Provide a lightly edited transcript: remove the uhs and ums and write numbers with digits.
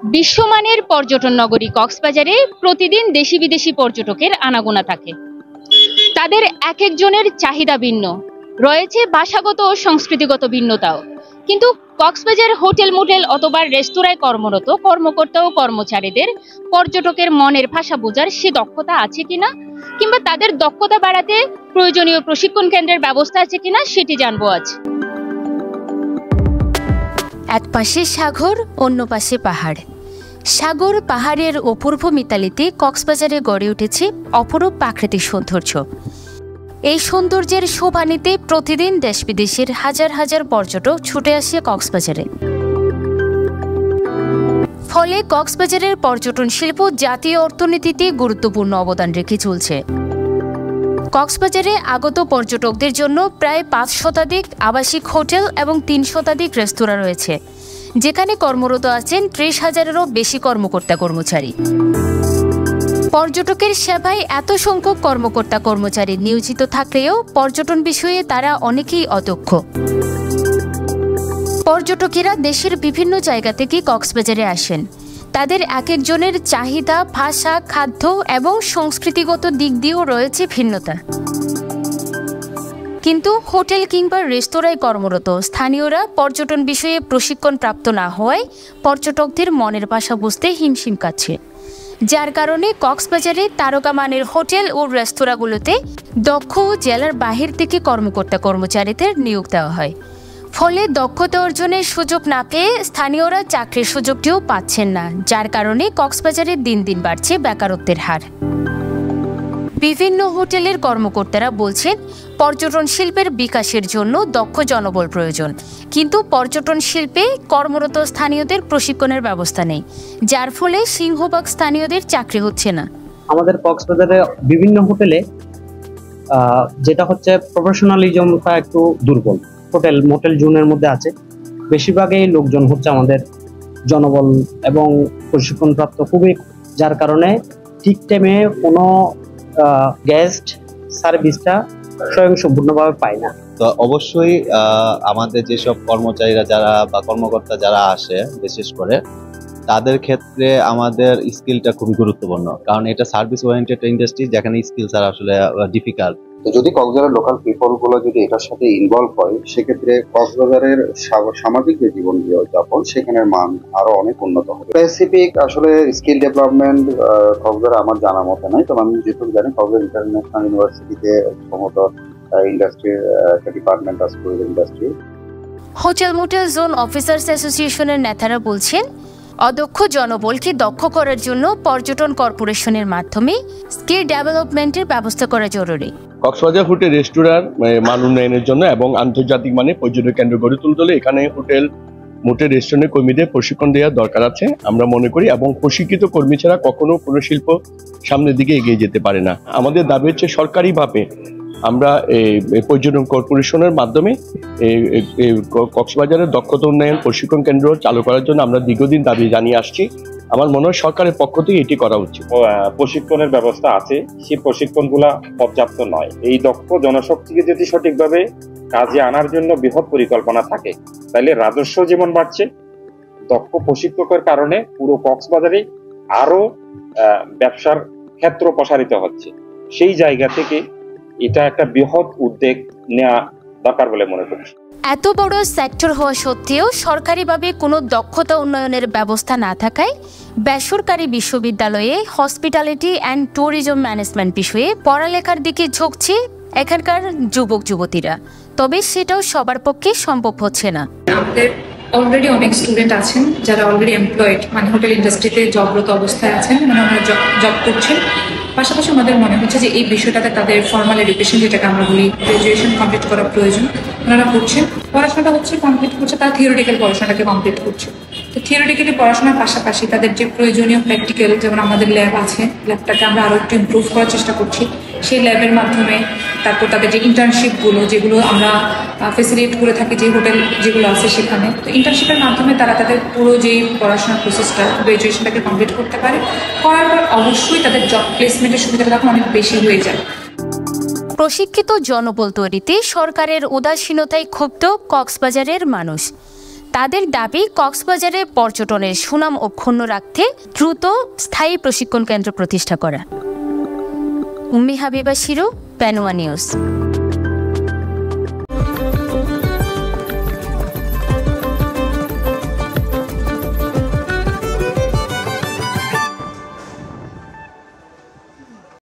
বিশ্বমানের পর্যটন নগরী কক্সবাজারে প্রতিদিন দেশি বিদেশি পর্যটকের আনাগোনা থাকে। তাদের এক একজনের চাহিদা ভিন্ন, রয়েছে ভাষাগত ও সংস্কৃতিগত ভিন্নতাও। কিন্তু কক্সবাজার হোটেল মোটেল অথবা রেস্তোরাঁয় কর্মরত কর্মকর্তা ও কর্মচারীদের পর্যটকের মনের ভাষা বোঝার সে দক্ষতা আছে কিনা, কিংবা তাদের দক্ষতা বাড়াতে প্রয়োজনীয় প্রশিক্ষণ কেন্দ্রের ব্যবস্থা আছে কিনা, সেটি জানবো আজ। এক পাশে সাগর, অন্য পাশে পাহাড়। সাগর পাহাড়ের অপূর্ব মিতালিতে কক্সবাজারে গড়ে উঠেছে অপরূপ প্রাকৃতিক সৌন্দর্য। এই সৌন্দর্যের শোভা নিতে প্রতিদিন দেশ বিদেশের হাজার হাজার পর্যটক ছুটে আসে কক্সবাজারে। ফলে কক্সবাজারের পর্যটন শিল্প জাতীয় অর্থনীতিতে গুরুত্বপূর্ণ অবদান রেখে চলছে। কক্সবাজারে আগত পর্যটকদের জন্য প্রায় 5 শতাধিক আবাসিক হোটেল এবং 3 শতাধিক রেস্তোরাঁ রয়েছে, যেখানে কর্মরত আছেন 30,000-এরও বেশি কর্মকর্তা কর্মচারী। পর্যটকের সেবায় এত সংখ্যক কর্মকর্তা কর্মচারী নিয়োজিত থাকলেও পর্যটন বিষয়ে তারা অনেকেই অদক্ষ। পর্যটকেরা দেশের বিভিন্ন জায়গা থেকে কক্সবাজারে আসেন। তাদের এক একজনের চাহিদা, ভাষা, খাদ্য এবং সংস্কৃতিগত দিক দিয়েও রয়েছে ভিন্নতা। কিন্তু হোটেল কিংবা রেস্তোরাঁয় কর্মরত স্থানীয়রা পর্যটন বিষয়ে প্রশিক্ষণ প্রাপ্ত না হওয়ায় পর্যটকদের মনের ভাষা বুঝতে হিমশিম খাচ্ছে, যার কারণে কক্সবাজারে তারকামানের হোটেল ও রেস্তোরাঁগুলোতে দক্ষ ও জেলার বাহির থেকে কর্মকর্তা কর্মচারীদের নিয়োগ দেওয়া হয়। ফলে দক্ষতা অর্জনের সুযোগ না পেয়ে স্থানীয়রা চাকরির সুযোগটিও পাচ্ছেন না, যার কারণে কক্সবাজারে দিন দিন বাড়ছে বেকারত্বের হার। বিভিন্ন হোটেলের কর্মকর্তারা বলছেন, পর্যটন শিল্পের বিকাশের জন্য দক্ষ জনবল প্রয়োজন, কিন্তু পর্যটন শিল্পে কর্মরত স্থানীয়দের প্রশিক্ষণের ব্যবস্থা নেই, যার ফলে সিংহভাগ স্থানীয়দের চাকরি হচ্ছে না। আমাদের কক্সবাজারে বিভিন্ন হোটেলে যেটা হচ্ছে প্রফেশনালিজমটা একটু দুর্বল। হোটেল মোটেল জোনের মধ্যে আছে, বেশিরভাগই লোকজন হচ্ছে আমাদের জনবল এবং প্রশিক্ষণপ্রাপ্ত খুবই, যার কারণে ঠিক টাইমে কোনো গেস্ট সার্ভিসটা স্বয়ংসম্পূর্ণভাবে পায় না। তো অবশ্যই আমাদের যেসব কর্মচারীরা যারা বা কর্মকর্তা যারা আসে, বিশেষ করে তাদের ক্ষেত্রে আমাদের স্কিলটা খুবই গুরুত্বপূর্ণ, কারণ এটা সার্ভিস ওরিয়েন্টেড ইন্ডাস্ট্রি, যেখানে স্কিল ছাড়া আসলে ডিফিকাল্ট। তো যদি কক্সবাজারের লোকাল পিপল গুলো যদি এটার সাথে ইনভলভ হয়, সেক্ষেত্রে কক্সবাজারের সামাজিক যে জীবন যাপন সেখানের মান আরো অনেক উন্নত হবে। স্পেসিফিক আসলে স্কিল ডেভেলপমেন্ট কক্সবাজারে আমার জানা মতো নাই, তবে আমি যেটুকু জানি কক্সবাজার ইন্টারন্যাশনাল ইউনিভার্সিটিতে সম্ভবত ইন্ডাস্ট্রির একটা ডিপার্টমেন্ট আছে, tourism industry. Hotel motel zone officers অ্যাসোসিয়েশনের নেতারা বলছেন, অদক্ষ জনবলকে দক্ষ করার জন্য পর্যটন কর্পোরেশনের মাধ্যমে স্কিল ডেভেলপমেন্টের ব্যবস্থা করা জরুরি। কক্সবাজার হোটেল রেস্টুরেন্ট মান উন্নয়নের জন্য এবং আন্তর্জাতিক মানে পর্যটন কেন্দ্র গড়ে তুলতে হলে এখানে হোটেল মোটেল রেস্টুরেন্টের কর্মীদের প্রশিক্ষণ দেওয়ার দরকার আছে আমরা মনে করি, এবং প্রশিক্ষিত কর্মী ছাড়া কখনো কোনো শিল্প সামনের দিকে এগিয়ে যেতে পারে না। আমাদের দাবি হচ্ছে সরকারিভাবে আমরা এই পর্যটন কর্পোরেশনের মাধ্যমে কক্সবাজারের দক্ষতা উন্নয়ন প্রশিক্ষণ কেন্দ্র চালু করার জন্য আমরা দীর্ঘদিন দাবি জানিয়ে আসছি। আমার মনে হয় সরকারের পক্ষ থেকে এটি করা উচিত। প্রশিক্ষণের ব্যবস্থা আছে, সেই প্রশিক্ষণগুলা পর্যাপ্ত নয়। এই দক্ষ জনশক্তিকে যদি সঠিকভাবে কাজে আনার জন্য বৃহৎ পরিকল্পনা থাকে, তাহলে রাজস্ব যেমন বাড়ছে, দক্ষ প্রশিক্ষকের কারণে পুরো কক্সবাজারে আরো ব্যবসার ক্ষেত্র প্রসারিত হচ্ছে। সেই জায়গা থেকে এটা একটা বৃহৎ উদ্যোগ নেওয়া দরকার বলে মনে করছি। এত বড় সেক্টর হওয়া সত্ত্বেও সরকারিভাবে কোনো দক্ষতা উন্নয়নের ব্যবস্থা না থাকায় বেসরকারি বিশ্ববিদ্যালয়ে হসপিটালিটি অ্যান্ড ট্যুরিজম ম্যানেজমেন্ট বিষয়ে পড়ালেখার দিকে ঝুঁকছে এখানকার যুবক যুবতীরা, তবে সেটাও সবার পক্ষে সম্ভব হচ্ছে না। আমাদের অলরেডি অনেক স্টুডেন্ট আছেন যারা অলরেডি এমপ্লয়েড, মানে হোটেল ইন্ডাস্ট্রিতে জবরত অবস্থায় আছেন, মানে ওনারা জব করছেন। পাশাপাশি আমাদের মনে হচ্ছে যে এই বিষয়টাতে তাদের ফর্মাল এডুকেশন, যেটাকে আমরা বলি গ্রাজুয়েশন, কমপ্লিট করা প্রয়োজন। ওনারা করছেন, পড়াশোনাটা হচ্ছে কমপ্লিট করছে, তারা থিওরিটিক্যাল পড়াশোনাটাকে কমপ্লিট করছে। তো থিওরিটিক্যালি পড়াশোনার পাশাপাশি তাদের যে প্রয়োজনীয় প্র্যাকটিক্যাল, যেমন আমাদের ল্যাব আছে, ল্যাবটাকে আমরা আরও একটু ইমপ্রুভ করার চেষ্টা করছি। সেই ল্যাবের মাধ্যমে তারপর তাদের যে ইন্টার্নশিপগুলো, যেগুলো আমরা ফেসিলিটেট করে থাকি যে হোটেল যেগুলো আছে সেখানে, তো ইন্টার্নশিপের মাধ্যমে তারা তাদের পুরো যে পড়াশোনার প্রসেসটা, গ্রাজুয়েশনটাকে কমপ্লিট করতে পারে। করার পর অবশ্যই তাদের জব প্লেসমেন্টের সুবিধাটা তখন অনেক বেশি হয়ে যায়। প্রশিক্ষিত জনবল তৈরিতে সরকারের উদাসীনতায় ক্ষুব্ধ কক্সবাজারের মানুষ। তাদের দাবি কক্সবাজারে পর্যটনের সুনাম অক্ষুণ্ণ রাখতে দ্রুত স্থায়ী প্রশিক্ষণ কেন্দ্র প্রতিষ্ঠা করা। উম্মি হাবিবা শিরু, পেনোয়া নিউজ।